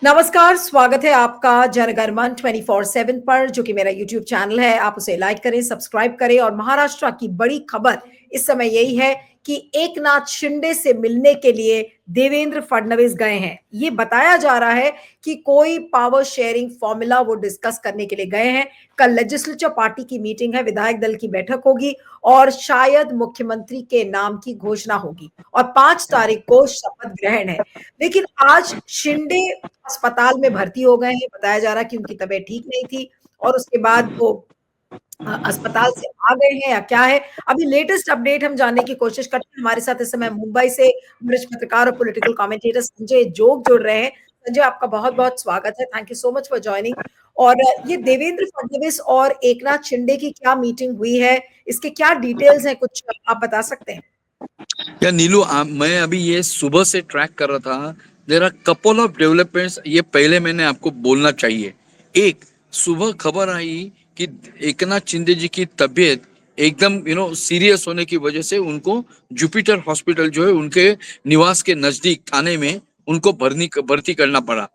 नमस्कार, स्वागत है आपका जनगणमन 24/7 पर, जो कि मेरा यूट्यूब चैनल है। आप उसे लाइक करें, सब्सक्राइब करें। और महाराष्ट्र की बड़ी खबर इस समय यही है कि एकनाथ शिंदे से मिलने के लिए देवेंद्र फडणवीस गए हैं। ये बताया जा रहा है कि कोई पावर शेयरिंग फॉर्मूला वो डिस्कस करने के लिए गए हैं। कल लेजिस्लेचर पार्टी की मीटिंग है, विधायक दल की बैठक होगी और शायद मुख्यमंत्री के नाम की घोषणा होगी और 5 तारीख को शपथ ग्रहण है। लेकिन आज शिंदे अस्पताल में भर्ती हो गए हैं। बताया जा रहा है कि उनकी तबीयत ठीक नहीं थी और उसके बाद वो अस्पताल से आ गए हैं या क्या है। अभी लेटेस्ट अपडेट हम जानने की कोशिश करते हैं। हमारे साथ इस समय मुंबई से वरिष्ठ पत्रकार और पॉलिटिकल कमेंटेटर संजय जोग जुड़ रहे हैं। संजय, आपका बहुत-बहुत स्वागत है। Thank you so much for joining. और ये देवेंद्र फडणवीस और एकनाथ शिंदे की क्या मीटिंग हुई है? इसके क्या डिटेल्स हैं, कुछ आप बता सकते हैं? या नीलू, मैं अभी ये सुबह से ट्रैक कर रहा था। There are couple of developments, ये पहले मैंने आपको बोलना चाहिए। एक, सुबह खबर आई कि एकनाथ शिंदे जी की तबीयत एकदम सीरियस होने की वजह से उनको जुपिटर हॉस्पिटल जो है उनके निवास के नजदीक थाने में उनको भर्ती करना पड़ा।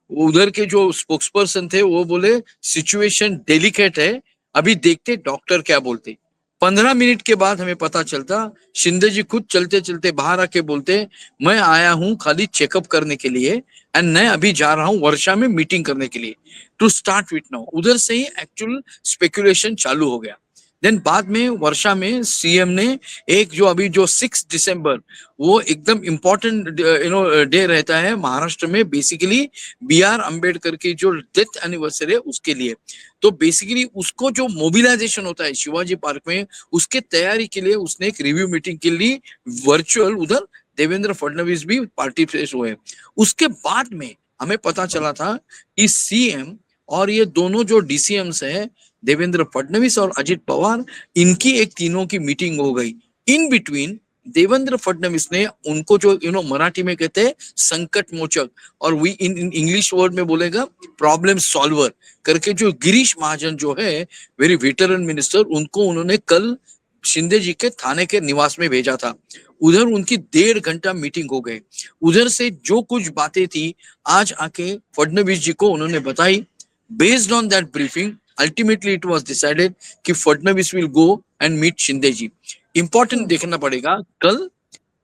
उधर के जो स्पोक्स पर्सन थे वो बोले सिचुएशन डेलिकेट है, अभी देखते डॉक्टर क्या बोलते। 15 मिनट के बाद हमें पता चलता, शिंदे जी खुद चलते चलते बाहर आके बोलते, मैं आया हूं खाली चेकअप करने के लिए एंड मैं अभी जा रहा हूं वर्षा में मीटिंग करने के लिए टू स्टार्ट विथ नाउ। उधर से ही एक्चुअल स्पेकुलेशन चालू हो गया। देन बाद में वर्षा में सीएम ने एक जो 6 दिसंबर, वो एकदम इंपॉर्टेंट डे रहता है महाराष्ट्र में, बेसिकली BR अम्बेडकर की जो डेथ एनिवर्सरी है उसके लिए। तो बेसिकली उसको जो मोबिलाइजेशन होता है शिवाजी पार्क में, उसके तैयारी के लिए उसने एक रिव्यू मीटिंग के लिए वर्चुअल उधर देवेंद्र फडणवीस भी पार्टिसिपेट हुए। उसके बाद में हमें पता चला था कि सीएम और ये दोनों जो DCMs है, देवेंद्र फडणवीस और अजित पवार, इनकी एक तीनों की मीटिंग हो गई। इन बिटवीन देवेंद्र फडणवीस ने उनको जो मराठी में कहते हैं संकट मोचक, और वी इन इंग्लिश वर्ड में बोलेगा प्रॉब्लम सॉल्वर करके, जो गिरीश महाजन जो है वेरी वेटरन मिनिस्टर, उनको उन्होंने कल शिंदे जी के थाने के निवास में भेजा था। उधर उनकी 1.5 घंटा मीटिंग हो गई। उधर से जो कुछ बातें थी आज आके फडणवीस जी को उन्होंने बताई। Based on that briefing ultimately it was decided कि Fadnavis will go and meet Shinde ji. Important देखना पड़ेगा, कल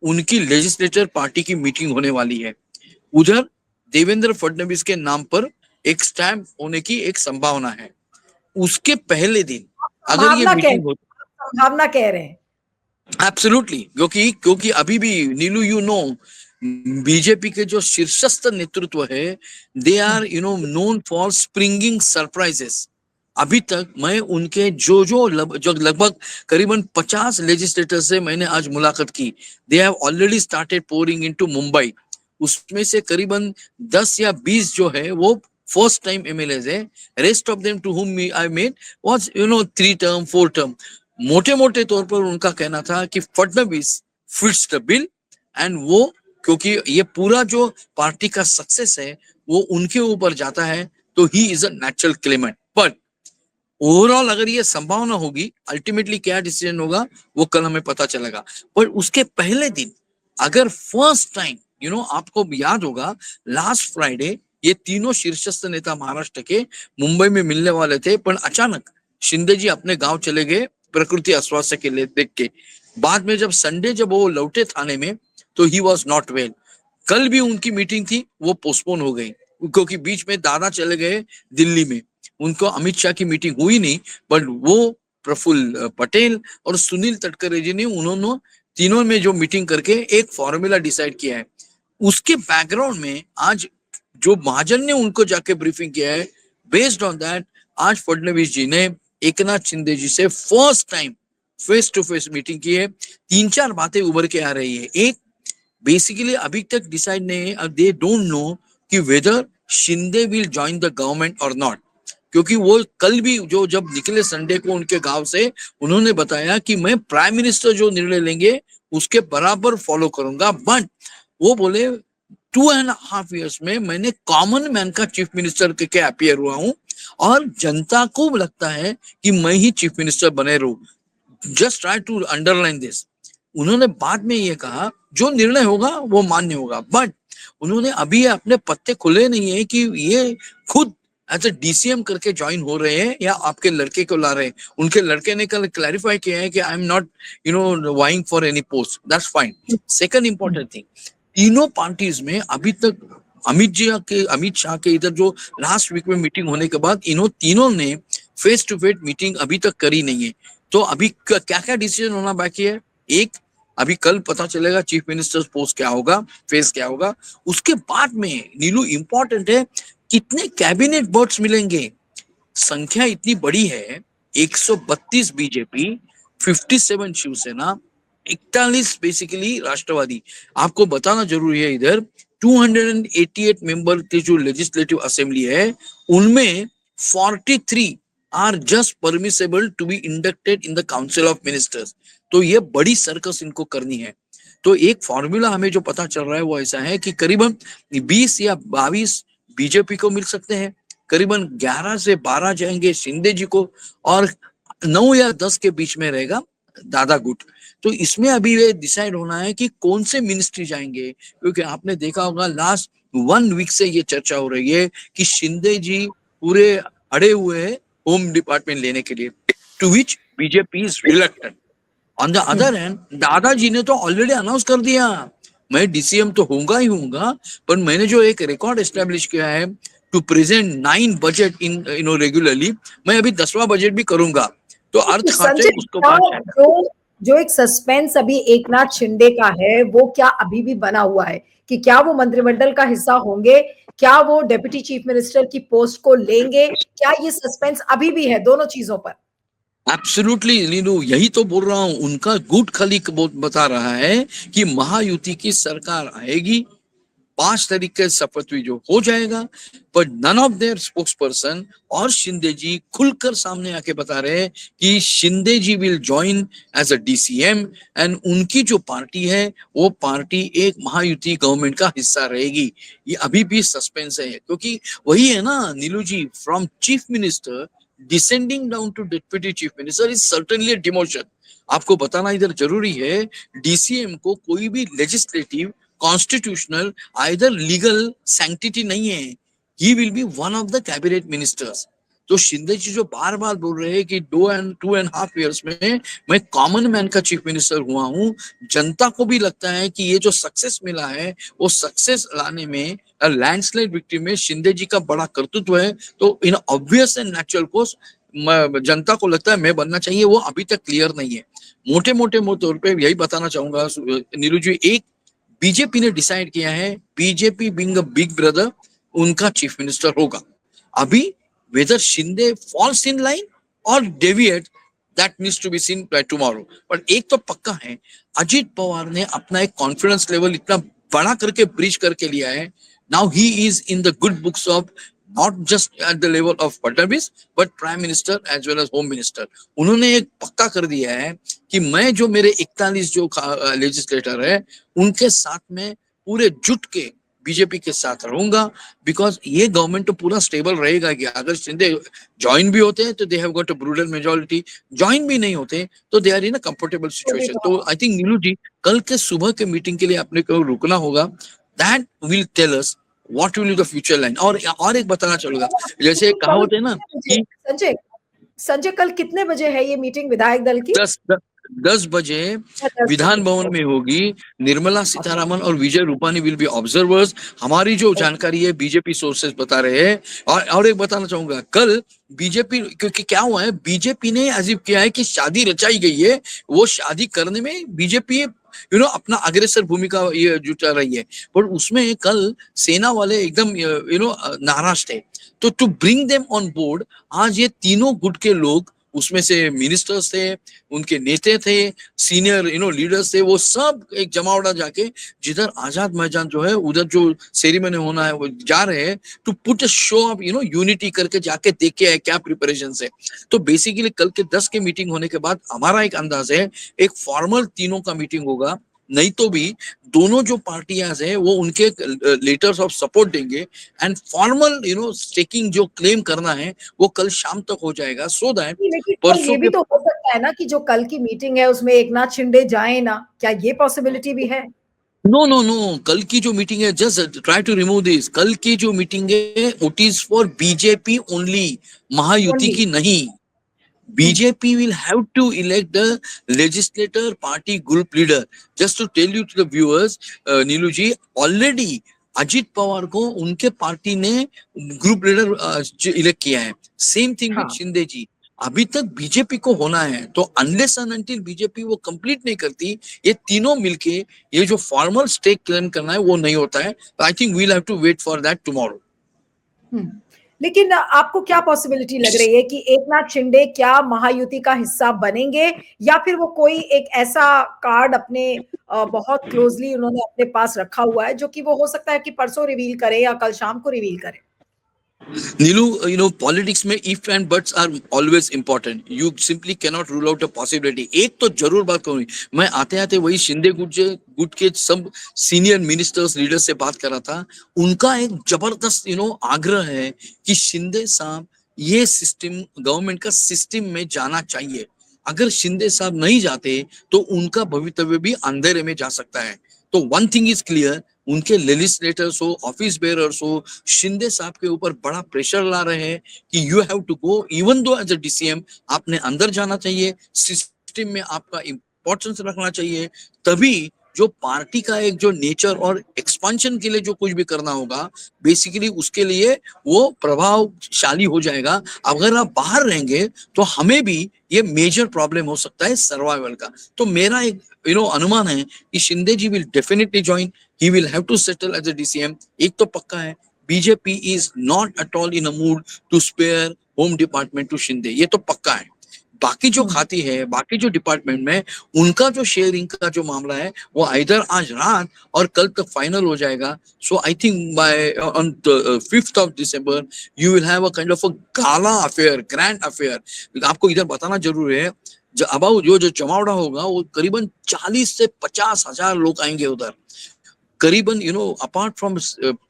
उनकी लेजिस्लेचर पार्टी की मीटिंग होने वाली है। उधर देवेंद्र फडणवीस के नाम पर एक स्टैम्प होने की एक संभावना है। उसके पहले दिन अगर ये मीटिंग हो, संभावना कह रहे हैं। एब्सोल्युटली, क्योंकि अभी भी नीलू बीजेपी के जो शीर्षस्थ नेतृत्व है, they are known for springing surprises. अभी तक मैं उनके जो लगभग करीबन 50 लेजिस्लेटर से मैंने आज मुलाकात की। They have already started pouring into Mumbai. उसमें से करीबन 10 या 20 जो है वो फर्स्ट टाइम MLAs है। Rest of them to whom I met was 3 term 4 term. मोटे मोटे तौर पर उनका कहना था कि Fadnavis fits the bill and वो, क्योंकि ये पूरा जो पार्टी का सक्सेस है वो उनके ऊपर जाता है, तो he is a natural Clement. But overall अगर ये संभावना होगी, अल्टीमेटली क्या डिसीजन होगा वो कल हमें पता चलेगा। पर उसके पहले दिन अगर फर्स्ट टाइम आपको याद होगा, लास्ट फ्राइडे ये तीनों शीर्षस्थ नेता महाराष्ट्र के मुंबई में मिलने वाले थे, पर अचानक शिंदे जी अपने गांव चले गए प्रकृति अस्वास्थ्य के लिए देख के। बाद में जब वो लौटे थाने में, तो ही वॉज नॉट वेल। कल भी उनकी मीटिंग थी, वो पोस्टपोन हो गई क्योंकि बीच में दादा चले गए दिल्ली में। उनको अमित शाह की मीटिंग हुई नहीं, बट वो प्रफुल्ल पटेल और सुनील तटकरे जी ने उन्होंने तीनों में जो मीटिंग करके एक फॉर्मूला डिसाइड किया है। उसके बैकग्राउंड में आज जो महाजन ने उनको जाके ब्रीफिंग किया है, बेस्ड ऑन दैट आज फडणवीस जी ने एकनाथ शिंदे जी से first time face to face meeting की है। 3-4 बातें उभर के आ रही है। एक, बेसिकली अभी तक डिसाइड नहीं है, दे डोंट नो कि whether Shinde will join the government और नॉट। क्योंकि वो कल भी जब निकले संडे को उनके गांव से, उन्होंने बताया कि मैं प्राइम मिनिस्टर जो निर्णय लेंगे उसके बराबर फॉलो करूंगा। बट वो बोले 2.5 years में मैंने कॉमन मैन का चीफ मिनिस्टर के अपियर हुआ हूं और जनता को लगता है कि मैं ही चीफ मिनिस्टर बने रहूं। Just try to underline this. उन्होंने बाद में ये कहा जो निर्णय होगा वो मान्य होगा, बट उन्होंने अभी अपने पत्ते खुले नहीं है कि ये खुद एज अ डीसीएम करके ज्वाइन हो रहे हैं या आपके लड़के को ला रहे हैं। उनके लड़के ने कल क्लैरिफाई किया है कि I am not vying for any post, that's fine. Second important thing, तीनों पार्टीज में अभी तक अमित शाह के इधर जो लास्ट वीक में मीटिंग होने के बाद इन्हों तीनों ने फेस टू फेस मीटिंग अभी तक करी नहीं है। तो अभी क्या क्या डिसीजन होना बाकी है? एक, अभी कल पता चलेगा चीफ मिनिस्टर पोस्ट क्या होगा, फेस क्या होगा। उसके बाद में नीलू इंपॉर्टेंट है, कितने कैबिनेट बर्ड्स मिलेंगे? संख्या इतनी बड़ी है, 132 बीजेपी, 57 शिवसेना, 41 बेसिकली राष्ट्रवादी। आपको बताना जरूरी है इधर 288 मेंबर की जो लेजिस्लेटिव असेंबली है उनमें 43 are just permissible to be inducted in the council of ministers. तो ये बड़ी सर्कस इनको करनी है। तो एक फॉर्मूला हमें जो पता चल रहा है वो ऐसा है कि करीबन 20 या 22 बीजेपी को मिल सकते हैं, करीबन 11 से 12 जाएंगे शिंदे जी को, और 9 या 10 के बीच में रहेगा दादा गुट। तो इसमें अभी ये डिसाइड होना है कि कौन से मिनिस्ट्री जाएंगे, क्योंकि आपने देखा होगा लास्ट 1 वीक से ये चर्चा हो रही है कि शिंदे जी पूरे अड़े हुए हैं होम डिपार्टमेंट लेने के लिए, to which BJP is reluctant. On the other hand दादाजी ने तो ऑलरेडी अनाउंस कर दिया, मैं डीसीएम तो होऊंगा ही होऊंगा, पर मैंने जो एक रिकॉर्ड एस्टेब्लिश किया है to present 9 budget in regularly, मैं अभी 10वां बजट भी करूंगा। तो अर्थ खाते संजय, उसको बाद जो एक सस्पेंस अभी एकनाथ शिंदे का है वो क्या अभी भी बना हुआ है कि क्या वो मंत्रिमंडल का हिस्सा होंगे, क्या वो डेप्यूटी चीफ मिनिस्टर की पोस्ट को लेंगे, क्या ये सस्पेंस अभी भी है दोनों चीजों पर? एब्सोल्युटली लीनू, यही तो बोल रहा हूं, उनका गुट खली बता रहा है कि महायुति की सरकार आएगी, 5 तारीख के शपथ भी जो हो जाएगा, पर none of their spokesperson और शिंदे जी खुलकर सामने आके बता रहे हैं कि Shinde ji will join as a DCM and उनकी जो पार्टी है वो पार्टी एक महायुति गवर्नमेंट का हिस्सा रहेगी। ये अभी भी सस्पेंस है, क्योंकि वही है ना Nilu ji, from chief minister descending down to deputy chief minister is certainly demotion. आपको बताना इधर जरूरी है, डीसीएम को कोई भी legislative, constitutional, either legal sanctity नहीं है। He will be one of the cabinet ministers. तो शिंदे जी जो बार बार बोल रहे हैं कि 2.5 ईयर्स में मैं कॉमन मैन का चीफ मिनिस्टर हुआ हूं, जनता को भी लगता है कि ये जो सक्सेस मिला है वो सक्सेस लाने में लैंडस्लाइड विक्ट्री में शिंदे जी का बड़ा कर्तृत्व है। तो इन ऑब्वियस एंड नेचुरल कोर्स जनता को लगता है मैं बनना चाहिए, वो अभी तक क्लियर नहीं है। मोटे मोटे तौर पे यही बताना चाहूंगा नीरू जी, एक बीजेपी ने डिसाइड किया है BJP being a big brother उनका चीफ मिनिस्टर होगा। अभी whether Shinde falls in line और deviate, that needs to be seen by tomorrow. पर एक तो पक्का है, अजित पवार ने अपना एक कॉन्फिडेंस लेवल इतना बड़ा करके ब्रीच करके लिया है। Now he is in the good books of not just at the level of Fadnavis but prime minister as well as home minister. उन्होंने एक पक्का कर दिया है कि मैं जो मेरे 41 जो लेजिस्लेटर है उनके साथ में पूरे जुट के बीजेपी के साथ रहूंगा, बिकॉज ये गवर्नमेंट तो पूरा स्टेबल रहेगा कि अगर शिंदे ज्वाइन भी होते हैं तो they have got a brutal majority, join भी नहीं होते तो they are in a comfortable situation. तो आई थिंक नीलू जी, कल के सुबह के मीटिंग के लिए आपने को रुकना होगा, that will tell us what will be the future line. और एक बताना चलूंगा, जैसे कहावत है ना कि संजय, संजय कल कितने बजे है ये मीटिंग विधायक दल की? 10 बजे विधान भवन में होगी। निर्मला सीतारामन और Vijay Rupani will be observers. हमारी जो जानकारी है बीजेपी सोर्सेस बता रहे हैं। और एक बताना चाहूंगा, कल बीजेपी, क्योंकि क्या हुआ है, बीजेपी ने अजीब किया है कि शादी रचाई गई है, वो शादी करने में बीजेपी अपना अग्रेसर भूमिका ये जुटा रही है, पर उसमें कल सेना वाले एकदम नाराज थे। तो to bring them on board, आज ये तीनों गुट के लोग, उसमें से मिनिस्टर्स थे, उनके नेता थे, सीनियर लीडर्स थे, वो सब एक जमावड़ा जाके जिधर आजाद मैदान जो है उधर जो सेरेमनी होना है वो जा रहे हैं to put a show of unity करके जाके देखे है क्या प्रिपरेशन है। तो बेसिकली कल के 10 के मीटिंग होने के बाद हमारा एक अंदाज है एक फॉर्मल तीनों का मीटिंग होगा, नहीं तो भी दोनों जो पार्टियां हैं वो उनके लेटर्स ऑफ सपोर्ट देंगे एंड फॉर्मल स्टेकिंग जो क्लेम करना है वो कल शाम तक हो जाएगा, सो दैट लेकिन परसों ये भी तो हो सकता है ना कि जो कल की मीटिंग है उसमें एकनाथ शिंदे जाए ना, क्या ये पॉसिबिलिटी भी है? नो नो नो, कल की जो मीटिंग है, just try to remove this, कल की जो मीटिंग है it is for BJP only, Mahayuti only. की नहीं। BJP will have to elect the legislator party group leader. Just to tell you to the viewers, Neelu ji, already Ajit Pawar को उनके party ने group leader elect किया है। Same thing with हाँ। शिंदे जी। अभी तक बीजेपी को होना है, तो अनलेस एंड अनटिल बीजेपी वो कंप्लीट नहीं करती, ये तीनों मिलके ये जो फॉर्मल स्टेक क्लेम करना है वो नहीं होता है। I think we'll have to wait for that tomorrow. Hmm. लेकिन आपको क्या पॉसिबिलिटी लग रही है कि एक नाथ शिंदे क्या महायुति का हिस्सा बनेंगे, या फिर वो कोई एक ऐसा कार्ड अपने बहुत क्लोजली उन्होंने अपने पास रखा हुआ है जो कि वो हो सकता है कि परसों रिवील करे या कल शाम को रिवील करे? नीलू, पॉलिटिक्स में if and buts are always important, you simply cannot rule out a possibility. एक तो जरूर बात करूंगी, मैं आते आते वही शिंदे गुट के सब सीनियर मिनिस्टर्स लीडर से बात कर रहा था। उनका एक जबरदस्त आग्रह है कि शिंदे साहब ये सिस्टम, गवर्नमेंट का सिस्टम में जाना चाहिए। अगर शिंदे साहब नहीं जाते तो उनका भवितव्य भी अंधेरे में जा सकता है। तो वन थिंग इज क्लियर, उनके लेजिस्लेटर्स हो, ऑफिस बेयरर्स हो, शिंदे साहब के ऊपर बड़ा प्रेशर ला रहे हैं कि you have to go, even though as a DCM आपने अंदर जाना चाहिए, सिस्टम में आपका इंपॉर्टेंस रखना चाहिए। तभी जो पार्टी का एक जो नेचर और एक्सपांशन के लिए जो कुछ भी करना होगा, बेसिकली उसके लिए वो प्रभावशाली हो जाएगा। अगर आप बाहर रहेंगे तो हमें भी ये मेजर प्रॉब्लम हो सकता है सर्वाइवल का। तो मेरा एक अनुमान है कि Shinde ji will definitely join, he will have to settle as a DCM. एक तो पक्का है, BJP is not at all in a mood to spare home department to Shinde, ये तो पक्का है। बाकी जो खाती है, बाकी जो डिपार्टमेंट में उनका जो शेयरिंग का जो मामला है वो इधर आज रात और कल तक फाइनल हो जाएगा। So I think by on 5th of December you will have a kind of a gala affair, grand affair. आपको इधर बताना जरूरी है, अब जो जमावड़ा होगा वो करीबन 40 से 50 हजार लोग आएंगे उधर। करीबन apart from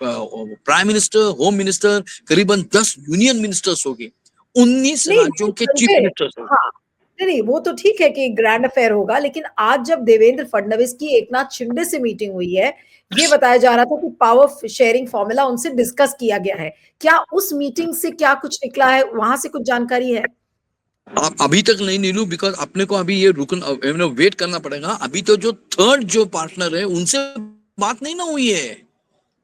prime minister, home minister, करीबन 10 यूनियन मिनिस्टर्स होंगे, 19 नहीं, राज्यों नहीं के चीफ संजय, मिनिस्टर्स होंगे। हाँ, नहीं, वो तो ठीक है कि ग्रैंड अफेयर होगा, लेकिन आज जब देवेंद्र फडणवीस की एकनाथ शिंदे से मीटिंग हुई है, ये बताया जा रहा था कि पावर शेयरिंग फॉर्मूला उनसे डिस्कस किया गया है। क्या उस मीटिंग से क्या कुछ निकला है? वहां से कुछ जानकारी है? अभी तक नहीं नीलू, बिकॉज अपने को अभी ये वेट करना पड़ेगा। अभी तो जो थर्ड जो पार्टनर है उनसे बात नहीं ना हुई है।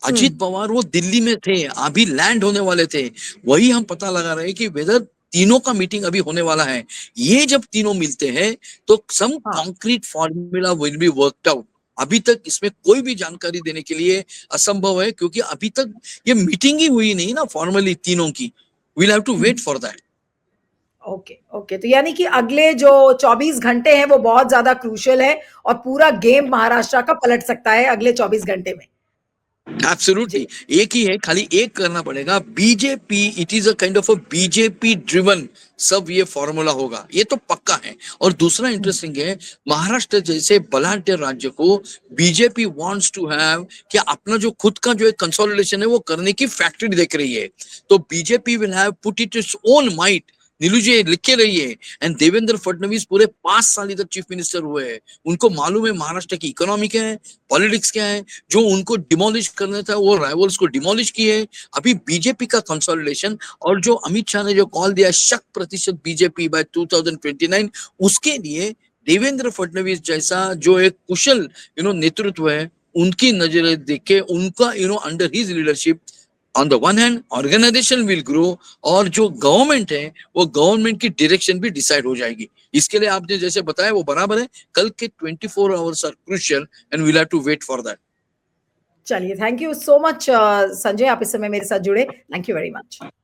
अजित हम्म। पवार वो दिल्ली में थे, अभी लैंड होने वाले थे। वही हम पता लगा रहे हैं कि वेदर तीनों का मीटिंग अभी होने वाला है। ये जब तीनों मिलते हैं तो सम हाँ। Concrete formula will be worked out. अभी तक इसमें कोई भी जानकारी देने के लिए असंभव है, क्योंकि अभी तक ये मीटिंग ही हुई नहीं ना फॉर्मली तीनों की। We'll have to wait for that. Okay, okay, तो यानी कि अगले जो 24 घंटे हैं वो बहुत ज्यादा क्रूशियल है और पूरा गेम महाराष्ट्र का पलट सकता है अगले 24 घंटे में। एब्सोल्युटली। जी। एक ही है, खाली एक करना पड़ेगा, BJP, it is a kind of a BJP driven सब ये फॉर्मूला होगा, ये तो पक्का है। और दूसरा इंटरेस्टिंग है, महाराष्ट्र जैसे बलाढ्य राज्य को बीजेपी वांट्स टू हैव कि अपना जो खुद का जो एक कंसोलिडेशन है वो करने की फैक्ट्री देख रही है। तो BJP will have put it its own might. Nilu ji लिख के रहिए। एंड देवेंद्र फडणवीस पूरे 5 साल इधर चीफ मिनिस्टर हुए हैं, उनको मालूम है महाराष्ट्र की इकोनॉमी क्या है, पॉलिटिक्स क्या है। जो उनको डिमोलिश करना था वो राइवल्स को डिमोलिश किए। अभी बीजेपी का कंसोलिडेशन, और जो अमित शाह ने जो कॉल दिया 100% बीजेपी बाय 2029, उसके लिए देवेंद्र फडणवीस जैसा जो एक कुशल नेतृत्व है, उनकी नजर देख के उनका under his leadership on the one hand organisation will grow, और जो गवर्नमेंट है वो गवर्नमेंट की डायरेक्शन भी डिसाइड हो जाएगी। इसके लिए आपने जैसे बताया वो बराबर है, कल के 24 hours are crucial and we'll have to wait for that. चलिए, thank you so much Sanjay, आप इस समय मेरे साथ जुड़े। Thank you very much.